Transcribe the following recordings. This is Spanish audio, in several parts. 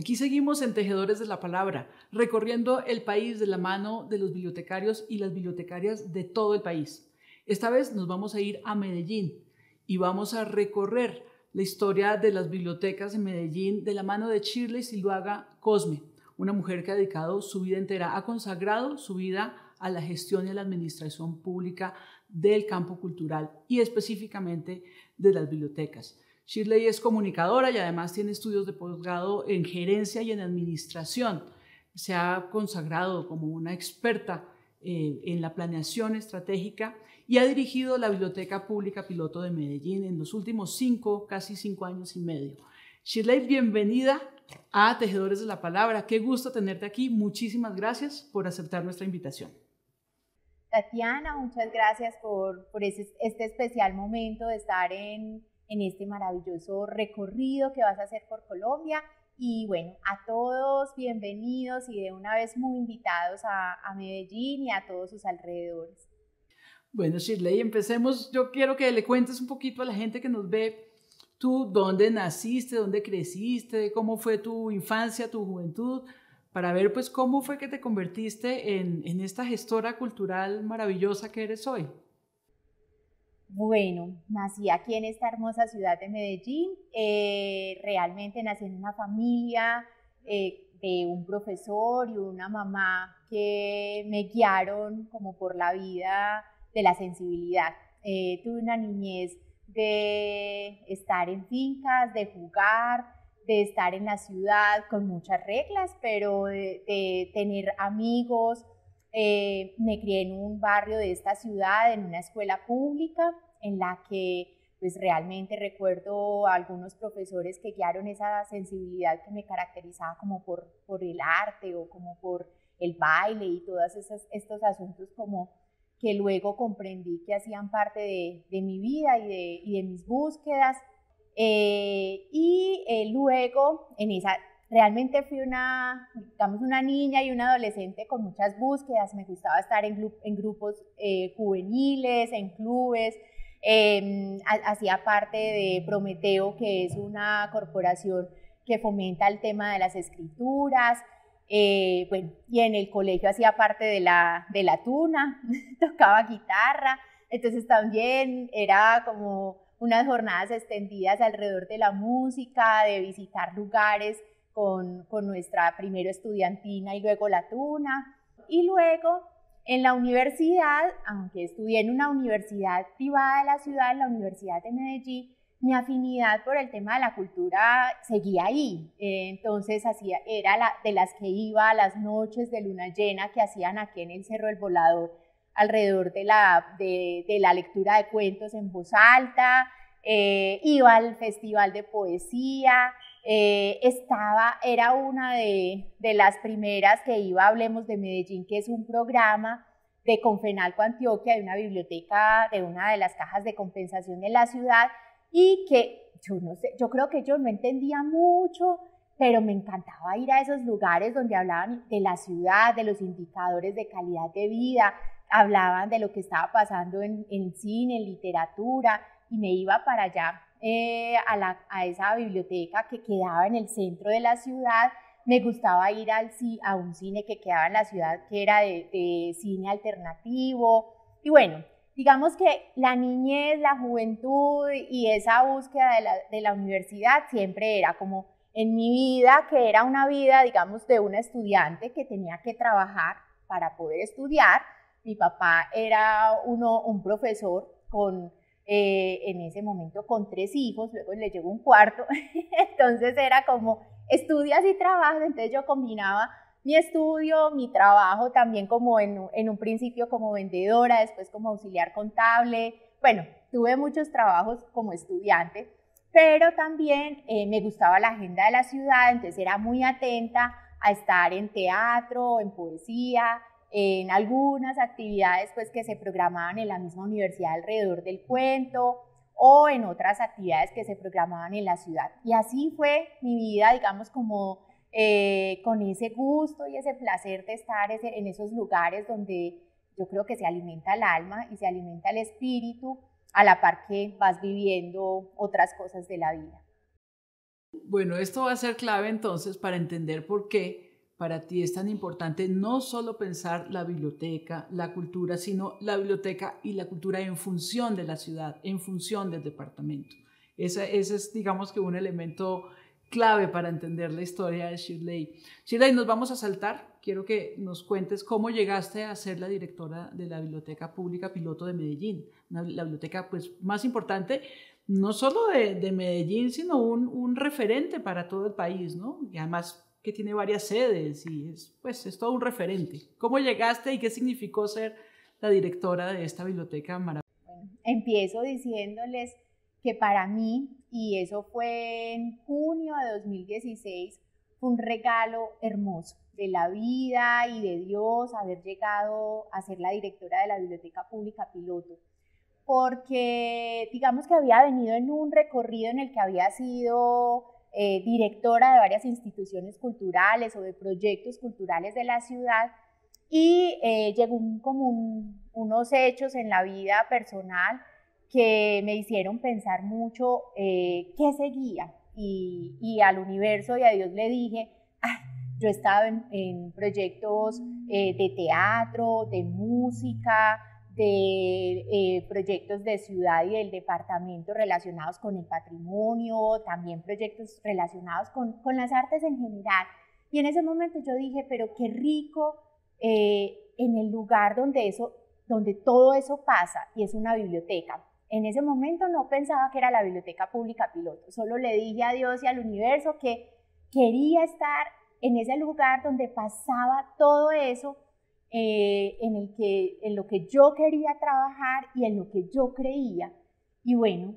Aquí seguimos en Tejedores de la Palabra, recorriendo el país de la mano de los bibliotecarios y las bibliotecarias de todo el país. Esta vez nos vamos a ir a Medellín y vamos a recorrer la historia de las bibliotecas en Medellín de la mano de Shirley Zuluaga Cosme, una mujer que ha dedicado su vida entera, ha consagrado su vida a la gestión y a la administración pública del campo cultural y específicamente de las bibliotecas. Shirley es comunicadora y además tiene estudios de posgrado en gerencia y en administración. Se ha consagrado como una experta en la planeación estratégica y ha dirigido la Biblioteca Pública Piloto de Medellín en los últimos casi 5 años y medio. Shirley, bienvenida a Tejedores de la Palabra. Qué gusto tenerte aquí. Muchísimas gracias por aceptar nuestra invitación. Tatiana, muchas gracias por este especial momento de estar en este maravilloso recorrido que vas a hacer por Colombia. Y bueno, a todos bienvenidos y de una vez muy invitados a Medellín y a todos sus alrededores. Bueno, Shirley, empecemos. Yo quiero que le cuentes un poquito a la gente que nos ve, tú, dónde naciste, dónde creciste, cómo fue tu infancia, tu juventud, para ver pues cómo fue que te convertiste en esta gestora cultural maravillosa que eres hoy. Bueno, nací aquí en esta hermosa ciudad de Medellín. Realmente nací en una familia de un profesor y una mamá que me guiaron como por la vida de la sensibilidad. Tuve una niñez de estar en fincas, de jugar, de estar en la ciudad con muchas reglas, pero de tener amigos. Me crié en un barrio de esta ciudad, en una escuela pública, en la que pues realmente recuerdo a algunos profesores que guiaron esa sensibilidad que me caracterizaba como por el arte o como por el baile y todos estos asuntos como que luego comprendí que hacían parte de mi vida y de mis búsquedas. Luego en esa... Realmente fui una niña y una adolescente con muchas búsquedas. Me gustaba estar en grupos juveniles, en clubes. Hacía parte de Prometeo, que es una corporación que fomenta el tema de las escrituras. Bueno, y en el colegio hacía parte de la tuna, tocaba guitarra. Entonces también era como unas jornadas extendidas alrededor de la música, de visitar lugares con nuestra primero estudiantina y luego la tuna. Y luego en la universidad, aunque estudié en una universidad privada de la ciudad, en la Universidad de Medellín, mi afinidad por el tema de la cultura seguía ahí. Entonces era de las que iba a las noches de luna llena que hacían aquí en el Cerro del Volador, alrededor de la lectura de cuentos en voz alta. Iba al festival de poesía. Era una de las primeras que iba a Hablemos de Medellín, que es un programa de Confenalco Antioquia, de una biblioteca, de una de las cajas de compensación de la ciudad, y que yo creo que yo no entendía mucho, pero me encantaba ir a esos lugares donde hablaban de la ciudad, de los indicadores de calidad de vida, hablaban de lo que estaba pasando en cine, en literatura, y me iba para allá a esa biblioteca que quedaba en el centro de la ciudad. Me gustaba ir a un cine que quedaba en la ciudad, que era de cine alternativo. Y bueno, digamos que la niñez, la juventud y esa búsqueda de la universidad siempre era como en mi vida, que era una vida, digamos, de una estudiante que tenía que trabajar para poder estudiar. Mi papá era un profesor en ese momento con 3 hijos, luego le llegó un cuarto, entonces era como estudias y trabajas. Entonces yo combinaba mi estudio, mi trabajo también como en un principio como vendedora, después como auxiliar contable. Bueno, tuve muchos trabajos como estudiante, pero también me gustaba la agenda de la ciudad, entonces era muy atenta a estar en teatro, en poesía, en algunas actividades pues, que se programaban en la misma universidad alrededor del cuento, o en otras actividades que se programaban en la ciudad. Y así fue mi vida, digamos, como con ese gusto y ese placer de estar en esos lugares donde yo creo que se alimenta el alma y se alimenta el espíritu, a la par que vas viviendo otras cosas de la vida. Bueno, esto va a ser clave entonces para entender por qué para ti es tan importante no solo pensar la biblioteca, la cultura, sino la biblioteca y la cultura en función de la ciudad, en función del departamento. Ese es, digamos que un elemento clave para entender la historia de Shirley. Shirley, nos vamos a saltar. Quiero que nos cuentes cómo llegaste a ser la directora de la Biblioteca Pública Piloto de Medellín, la biblioteca pues, más importante, no solo de Medellín, sino un referente para todo el país, ¿no? Y además que tiene varias sedes y es todo un referente. ¿Cómo llegaste y qué significó ser la directora de esta biblioteca maravillosa? Bueno, empiezo diciéndoles que para mí, y eso fue en junio de 2016, fue un regalo hermoso de la vida y de Dios haber llegado a ser la directora de la Biblioteca Pública Piloto, porque digamos que había venido en un recorrido en el que había sido directora de varias instituciones culturales o de proyectos culturales de la ciudad, y llegó unos hechos en la vida personal que me hicieron pensar mucho qué seguía, y al universo y a Dios le dije, yo he estado en proyectos de teatro, de música, de proyectos de ciudad y del departamento relacionados con el patrimonio, también proyectos relacionados con las artes en general. Y en ese momento yo dije, pero qué rico en el lugar donde todo eso pasa, y es una biblioteca. En ese momento no pensaba que era la Biblioteca Pública Piloto, solo le dije a Dios y al universo que quería estar en ese lugar donde pasaba todo eso, en lo que yo quería trabajar y en lo que yo creía. Y bueno,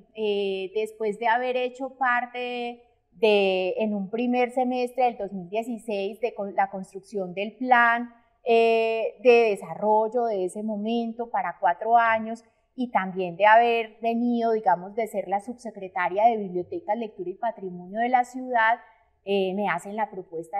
después de haber hecho parte en un primer semestre del 2016 de la construcción del plan de desarrollo de ese momento para 4 años, y también de haber venido, digamos, de ser la subsecretaria de Bibliotecas, Lectura y Patrimonio de la ciudad, me hacen la propuesta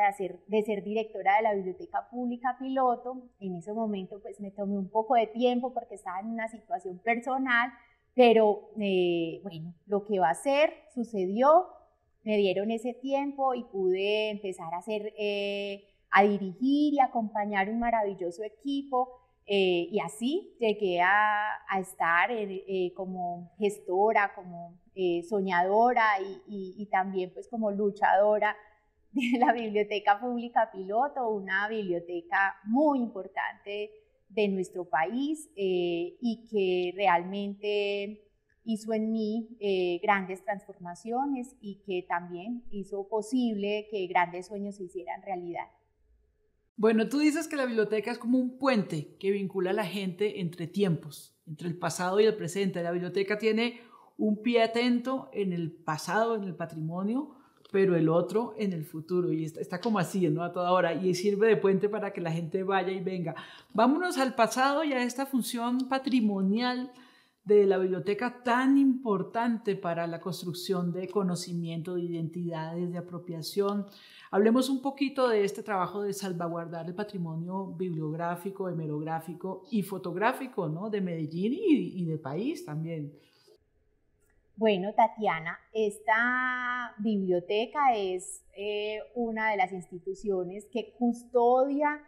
de ser directora de la Biblioteca Pública Piloto. En ese momento pues me tomé un poco de tiempo porque estaba en una situación personal, pero bueno, lo que va a ser sucedió, me dieron ese tiempo y pude empezar a dirigir y acompañar un maravilloso equipo. Y así llegué a estar como gestora, como soñadora y también pues como luchadora de la Biblioteca Pública Piloto, una biblioteca muy importante de nuestro país y que realmente hizo en mí grandes transformaciones y que también hizo posible que grandes sueños se hicieran realidad. Bueno, tú dices que la biblioteca es como un puente que vincula a la gente entre tiempos, entre el pasado y el presente. La biblioteca tiene un pie atento en el pasado, en el patrimonio, pero el otro en el futuro. Y está como así, ¿no? A toda hora. Y sirve de puente para que la gente vaya y venga. Vámonos al pasado y a esta función patrimonial de la biblioteca tan importante para la construcción de conocimiento, de identidades, de apropiación. Hablemos un poquito de este trabajo de salvaguardar el patrimonio bibliográfico, hemerográfico y fotográfico, ¿no? De Medellín y del país también. Bueno, Tatiana, esta biblioteca es una de las instituciones que custodia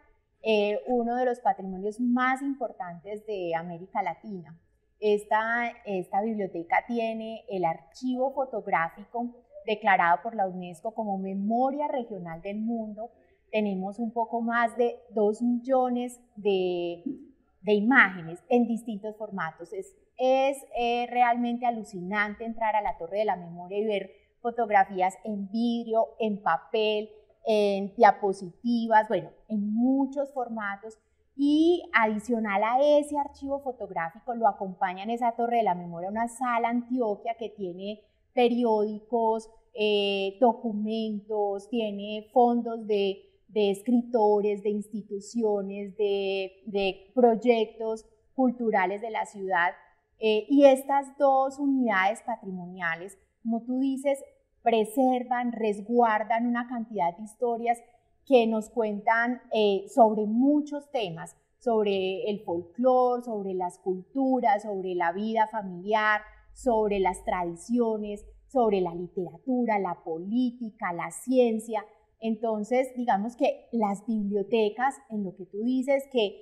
uno de los patrimonios más importantes de América Latina. Esta biblioteca tiene el archivo fotográfico declarado por la UNESCO como Memoria Regional del Mundo. Tenemos un poco más de 2 millones de imágenes en distintos formatos. Es realmente alucinante entrar a la Torre de la Memoria y ver fotografías en vidrio, en papel, en diapositivas, bueno, en muchos formatos. Y adicional a ese archivo fotográfico lo acompaña en esa Torre de la Memoria una sala Antioquia que tiene periódicos, documentos, tiene fondos de escritores, de instituciones, de proyectos culturales de la ciudad. Y estas 2 unidades patrimoniales, como tú dices, preservan, resguardan una cantidad de historias que nos cuentan sobre muchos temas, sobre el folclore, sobre las culturas, sobre la vida familiar, sobre las tradiciones, sobre la literatura, la política, la ciencia. Entonces, digamos que las bibliotecas, en lo que tú dices, que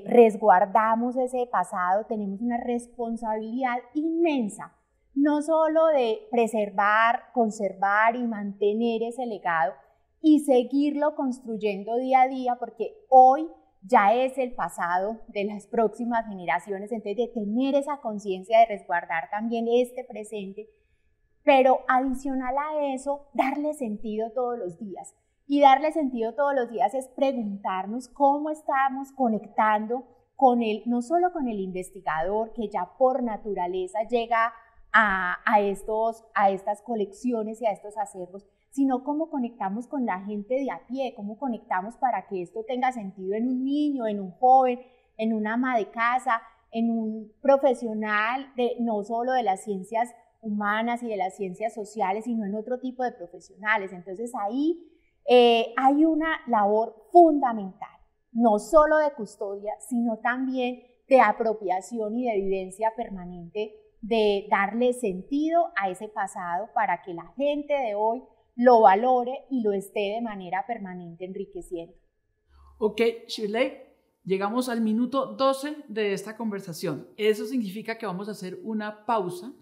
resguardamos ese pasado, tenemos una responsabilidad inmensa, no solo de preservar, conservar y mantener ese legado y seguirlo construyendo día a día, porque hoy ya es el pasado de las próximas generaciones, entonces de tener esa conciencia de resguardar también este presente, pero adicional a eso, darle sentido todos los días. Y darle sentido todos los días es preguntarnos cómo estamos conectando con no solo con el investigador, que ya por naturaleza llega a estas colecciones y a estos acervos, sino cómo conectamos con la gente de a pie, cómo conectamos para que esto tenga sentido en un niño, en un joven, en una ama de casa, en un profesional no solo de las ciencias humanas y de las ciencias sociales, sino en otro tipo de profesionales. Entonces ahí hay una labor fundamental, no solo de custodia, sino también de apropiación y de vivencia permanente, de darle sentido a ese pasado para que la gente de hoy lo valore y lo esté de manera permanente enriqueciendo. Ok, Shirley, llegamos al minuto 12 de esta conversación. Eso significa que vamos a hacer una pausa.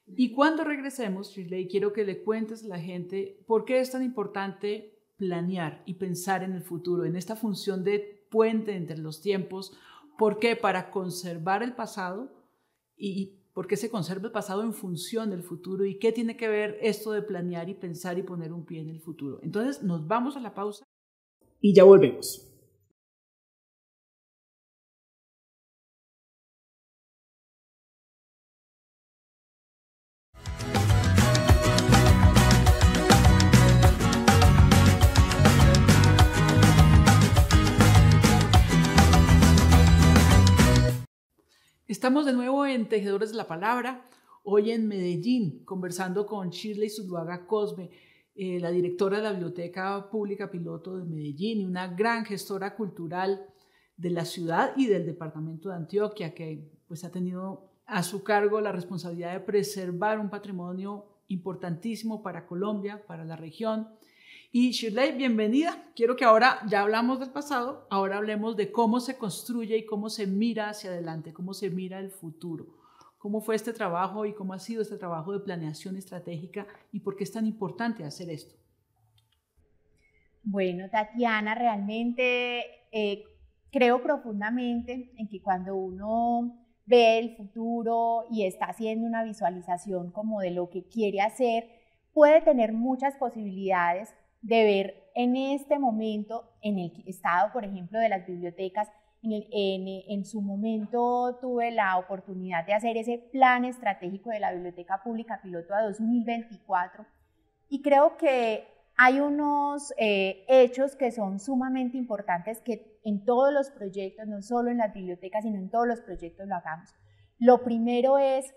Y cuando regresemos, Shirley, quiero que le cuentes a la gente por qué es tan importante planear y pensar en el futuro, en esta función de puente entre los tiempos. ¿Por qué? Para conservar el pasado y por qué se conserva el pasado en función del futuro y qué tiene que ver esto de planear y pensar y poner un pie en el futuro. Entonces, nos vamos a la pausa y ya volvemos. Estamos de nuevo en Tejedores de la Palabra, hoy en Medellín, conversando con Shirley Zuluaga Cosme, la directora de la Biblioteca Pública Piloto de Medellín y una gran gestora cultural de la ciudad y del departamento de Antioquia, que pues ha tenido a su cargo la responsabilidad de preservar un patrimonio importantísimo para Colombia, para la región. Y Shirley, bienvenida. Quiero que ahora, ya hablamos del pasado, ahora hablemos de cómo se construye y cómo se mira hacia adelante, cómo se mira el futuro. ¿Cómo fue este trabajo y cómo ha sido este trabajo de planeación estratégica y por qué es tan importante hacer esto? Bueno, Tatiana, realmente creo profundamente en que cuando uno ve el futuro y está haciendo una visualización como de lo que quiere hacer, puede tener muchas posibilidades de ver en este momento, en el estado, por ejemplo, de las bibliotecas. En su momento tuve la oportunidad de hacer ese plan estratégico de la Biblioteca Pública Piloto a 2024 y creo que hay unos hechos que son sumamente importantes que en todos los proyectos, no solo en las bibliotecas, sino en todos los proyectos lo hagamos. Lo primero es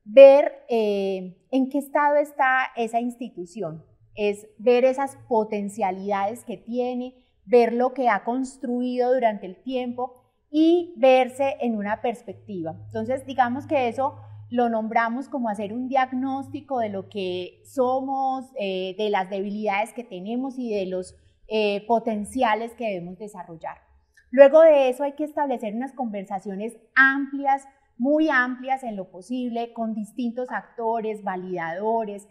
ver en qué estado está esa institución, es ver esas potencialidades que tiene, ver lo que ha construido durante el tiempo y verse en una perspectiva. Entonces, digamos que eso lo nombramos como hacer un diagnóstico de lo que somos, de las debilidades que tenemos y de los potenciales que debemos desarrollar. Luego de eso hay que establecer unas conversaciones amplias, muy amplias en lo posible, con distintos actores, validadores,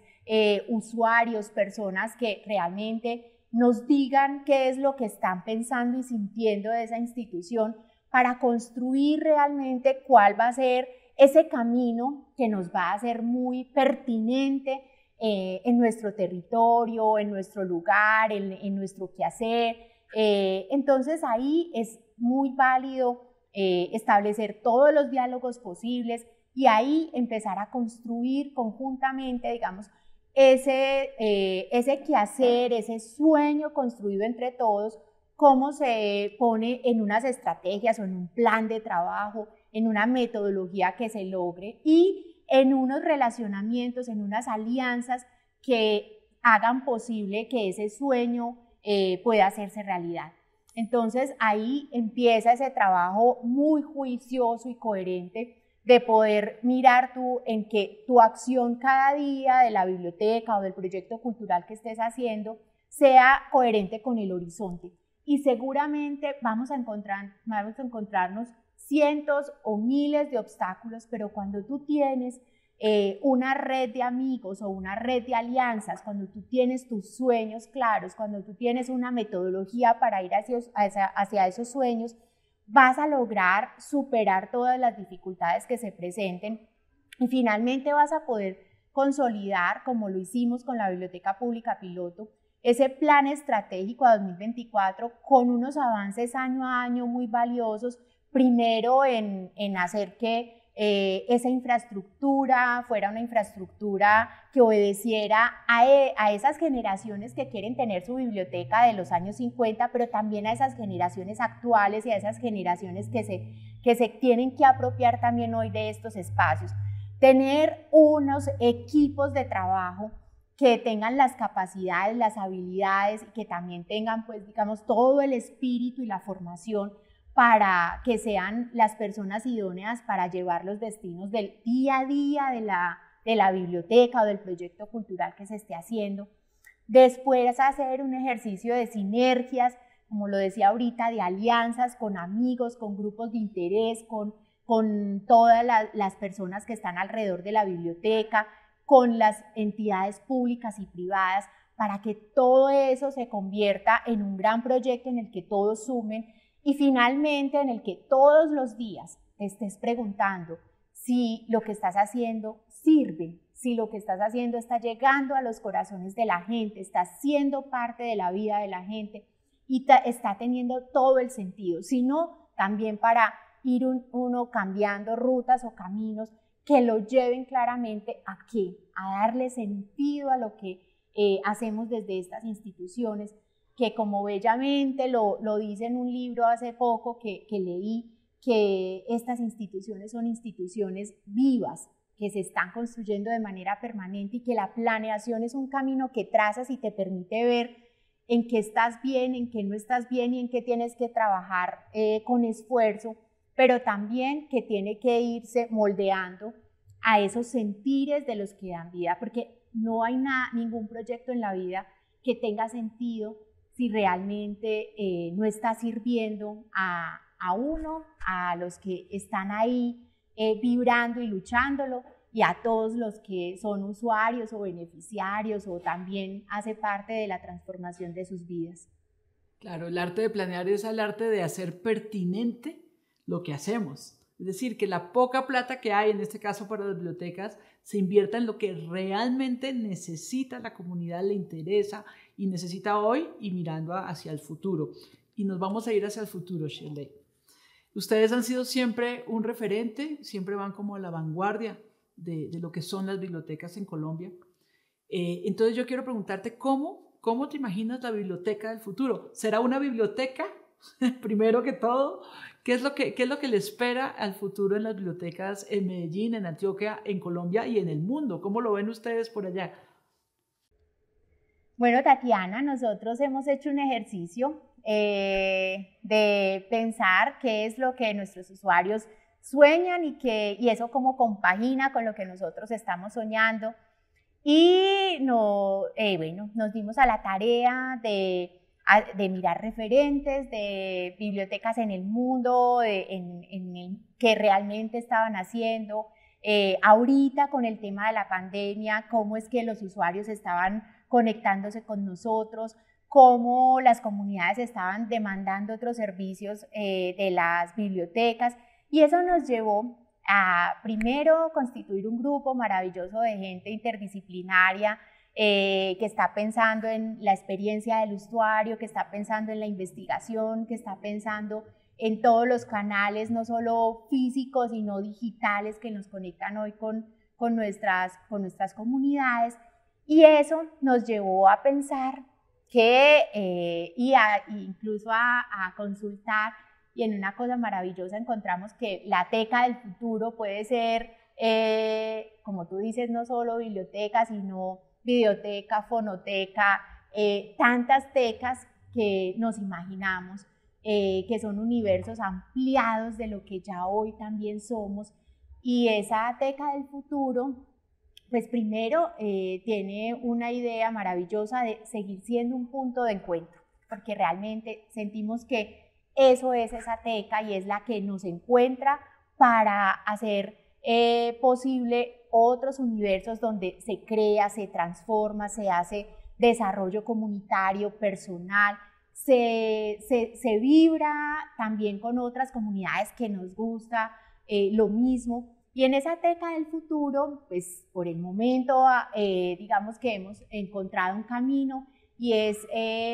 usuarios, personas que realmente nos digan qué es lo que están pensando y sintiendo de esa institución para construir realmente cuál va a ser ese camino que nos va a ser muy pertinente en nuestro territorio, en nuestro lugar, en nuestro quehacer. Entonces ahí es muy válido establecer todos los diálogos posibles y ahí empezar a construir conjuntamente, digamos, ese quehacer, ese sueño construido entre todos, cómo se pone en unas estrategias o en un plan de trabajo, en una metodología que se logre y en unos relacionamientos, en unas alianzas que hagan posible que ese sueño pueda hacerse realidad. Entonces ahí empieza ese trabajo muy juicioso y coherente de poder mirar tú en que tu acción cada día de la biblioteca o del proyecto cultural que estés haciendo sea coherente con el horizonte. Y seguramente vamos a encontrarnos cientos o miles de obstáculos, pero cuando tú tienes una red de amigos o una red de alianzas, cuando tú tienes tus sueños claros, cuando tú tienes una metodología para ir hacia esos sueños, vas a lograr superar todas las dificultades que se presenten y finalmente vas a poder consolidar, como lo hicimos con la Biblioteca Pública Piloto, ese plan estratégico a 2024 con unos avances año a año muy valiosos, primero en hacer que esa infraestructura fuera una infraestructura que obedeciera a esas generaciones que quieren tener su biblioteca de los años 50, pero también a esas generaciones actuales y a esas generaciones que se tienen que apropiar también hoy de estos espacios. Tener unos equipos de trabajo que tengan las capacidades, las habilidades y que también tengan, pues, digamos, todo el espíritu y la formación para que sean las personas idóneas para llevar los destinos del día a día de la biblioteca o del proyecto cultural que se esté haciendo. Después hacer un ejercicio de sinergias, como lo decía ahorita, de alianzas con amigos, con grupos de interés, con todas las personas que están alrededor de la biblioteca, con las entidades públicas y privadas, para que todo eso se convierta en un gran proyecto en el que todos sumen y finalmente en el que todos los días te estés preguntando si lo que estás haciendo sirve, si lo que estás haciendo está llegando a los corazones de la gente, está siendo parte de la vida de la gente y está teniendo todo el sentido, sino también para ir uno cambiando rutas o caminos que lo lleven claramente ¿a qué? A darle sentido a lo que hacemos desde estas instituciones, que como bellamente lo dice en un libro hace poco que leí, que estas instituciones son instituciones vivas, que se están construyendo de manera permanente y que la planeación es un camino que trazas y te permite ver en qué estás bien, en qué no estás bien y en qué tienes que trabajar con esfuerzo, pero también que tiene que irse moldeando a esos sentires de los que dan vida, porque no hay ningún proyecto en la vida que tenga sentido si realmente no está sirviendo a uno, a los que están ahí vibrando y luchándolo, y a todos los que son usuarios o beneficiarios o también hace parte de la transformación de sus vidas. Claro, el arte de planear es el arte de hacer pertinente lo que hacemos. Es decir, que la poca plata que hay, en este caso para las bibliotecas, se invierta en lo que realmente necesita la comunidad, le interesa y necesita hoy y mirando hacia el futuro. Y nos vamos a ir hacia el futuro, Shirley. Ustedes han sido siempre un referente, siempre van como a la vanguardia de lo que son las bibliotecas en Colombia. Entonces yo quiero preguntarte, ¿cómo te imaginas la biblioteca del futuro? ¿Será una biblioteca? Primero que todo, ¿qué es lo que le espera al futuro en las bibliotecas en Medellín, en Antioquia, en Colombia y en el mundo? ¿Cómo lo ven ustedes por allá? Bueno, Tatiana, nosotros hemos hecho un ejercicio de pensar qué es lo que nuestros usuarios sueñan y eso cómo compagina con lo que nosotros estamos soñando. Y nos dimos a la tarea de mirar referentes de bibliotecas en el mundo, que realmente estaban haciendo. Ahorita con el tema de la pandemia, cómo es que los usuarios estaban conectándose con nosotros, cómo las comunidades estaban demandando otros servicios de las bibliotecas, y eso nos llevó a primero constituir un grupo maravilloso de gente interdisciplinaria que está pensando en la experiencia del usuario, que está pensando en la investigación, que está pensando en todos los canales, no solo físicos, sino digitales que nos conectan hoy con nuestras comunidades. Y eso nos llevó a pensar incluso a consultar, y en una cosa maravillosa encontramos que la teca del futuro puede ser, como tú dices, no solo biblioteca, sino videoteca, fonoteca, tantas tecas que nos imaginamos, que son universos ampliados de lo que ya hoy también somos. Y esa Teca del Futuro, pues primero tiene una idea maravillosa de seguir siendo un punto de encuentro, porque realmente sentimos que eso es esa teca y es la que nos encuentra para hacer posible otros universos donde se crea, se transforma, se hace desarrollo comunitario, personal, se vibra también con otras comunidades que nos gusta lo mismo. Y en esa Teca del Futuro, pues por el momento, digamos que hemos encontrado un camino y es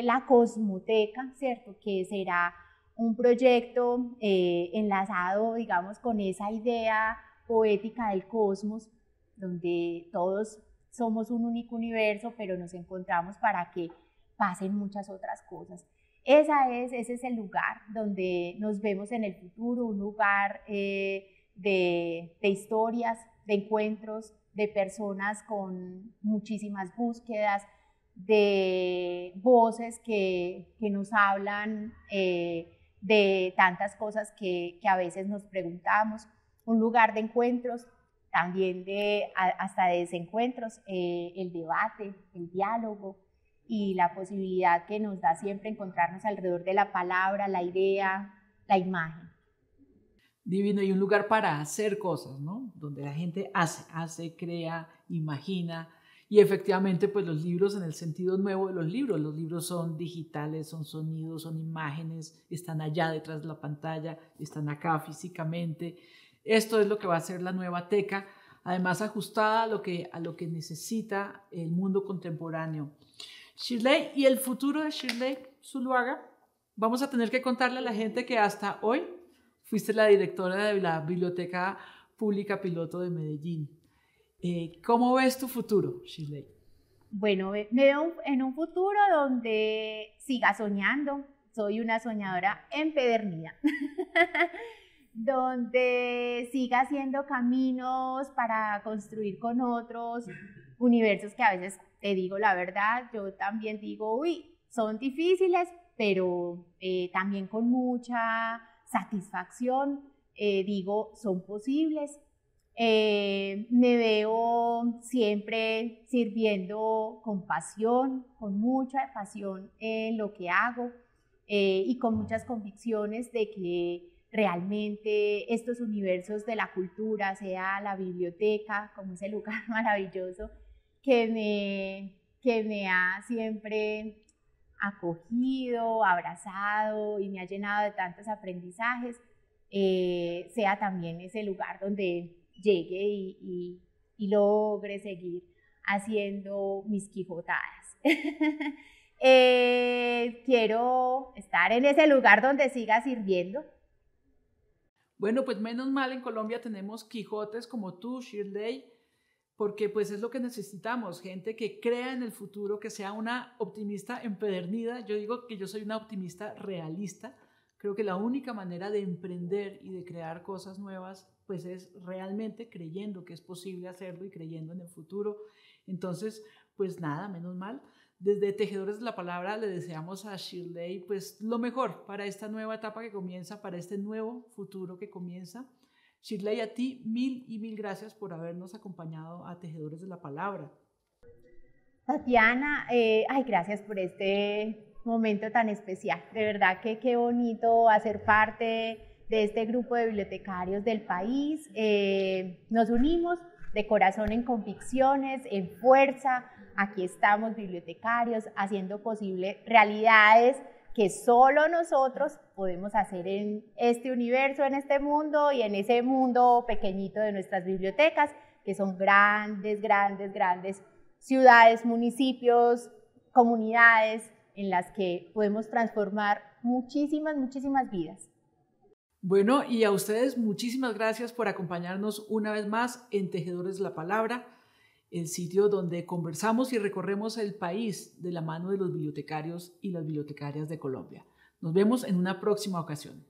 la Cosmoteca, ¿cierto? Que será un proyecto enlazado, digamos, con esa idea poética del cosmos, donde todos somos un único universo, pero nos encontramos para que pasen muchas otras cosas. Ese es el lugar donde nos vemos en el futuro, un lugar de historias, de encuentros, de personas con muchísimas búsquedas, de voces que nos hablan de tantas cosas que a veces nos preguntamos, un lugar de encuentros, también hasta de desencuentros, el debate, el diálogo y la posibilidad que nos da siempre encontrarnos alrededor de la palabra, la idea, la imagen. Divino, y un lugar para hacer cosas, ¿no? Donde la gente hace, crea, imagina. Y efectivamente, pues los libros en el sentido nuevo de los libros son digitales, son sonidos, son imágenes, están allá detrás de la pantalla, están acá físicamente. Esto es lo que va a ser la nueva teca, además ajustada a lo que necesita el mundo contemporáneo. Shirley, ¿y el futuro de Shirley Zuluaga? Vamos a tener que contarle a la gente que hasta hoy fuiste la directora de la Biblioteca Pública Piloto de Medellín. ¿Cómo ves tu futuro, Shirley? Bueno, me veo en un futuro donde siga soñando. Soy una soñadora empedernida. Donde siga haciendo caminos para construir con otros universos que a veces, te digo la verdad, yo también digo, uy, son difíciles, pero también con mucha satisfacción, digo, son posibles. Me veo siempre sirviendo con pasión, con mucha pasión en lo que hago y con muchas convicciones de que realmente estos universos de la cultura, sea la biblioteca, como ese lugar maravilloso que me ha siempre acogido, abrazado y me ha llenado de tantos aprendizajes, sea también ese lugar donde llegue y logre seguir haciendo mis quijotadas. Quiero estar en ese lugar donde siga sirviendo. Bueno, pues menos mal en Colombia tenemos Quijotes como tú, Shirley, porque pues es lo que necesitamos, gente que crea en el futuro, que sea una optimista empedernida. Yo digo que yo soy una optimista realista. Creo que la única manera de emprender y de crear cosas nuevas pues es realmente creyendo que es posible hacerlo y creyendo en el futuro. Entonces, pues nada, menos mal. Desde Tejedores de la Palabra le deseamos a Shirley pues lo mejor para esta nueva etapa que comienza, para este nuevo futuro que comienza. Shirley, a ti mil y mil gracias por habernos acompañado a Tejedores de la Palabra. Tatiana, gracias por este momento tan especial. De verdad que qué bonito hacer parte de este grupo de bibliotecarios del país. Nos unimos de corazón en convicciones, en fuerza. Aquí estamos bibliotecarios haciendo posible realidades que solo nosotros podemos hacer en este universo, en este mundo y en ese mundo pequeñito de nuestras bibliotecas, que son grandes, grandes, grandes ciudades, municipios, comunidades en las que podemos transformar muchísimas, muchísimas vidas. Bueno, y a ustedes muchísimas gracias por acompañarnos una vez más en Tejedores de la Palabra, el sitio donde conversamos y recorremos el país de la mano de los bibliotecarios y las bibliotecarias de Colombia. Nos vemos en una próxima ocasión.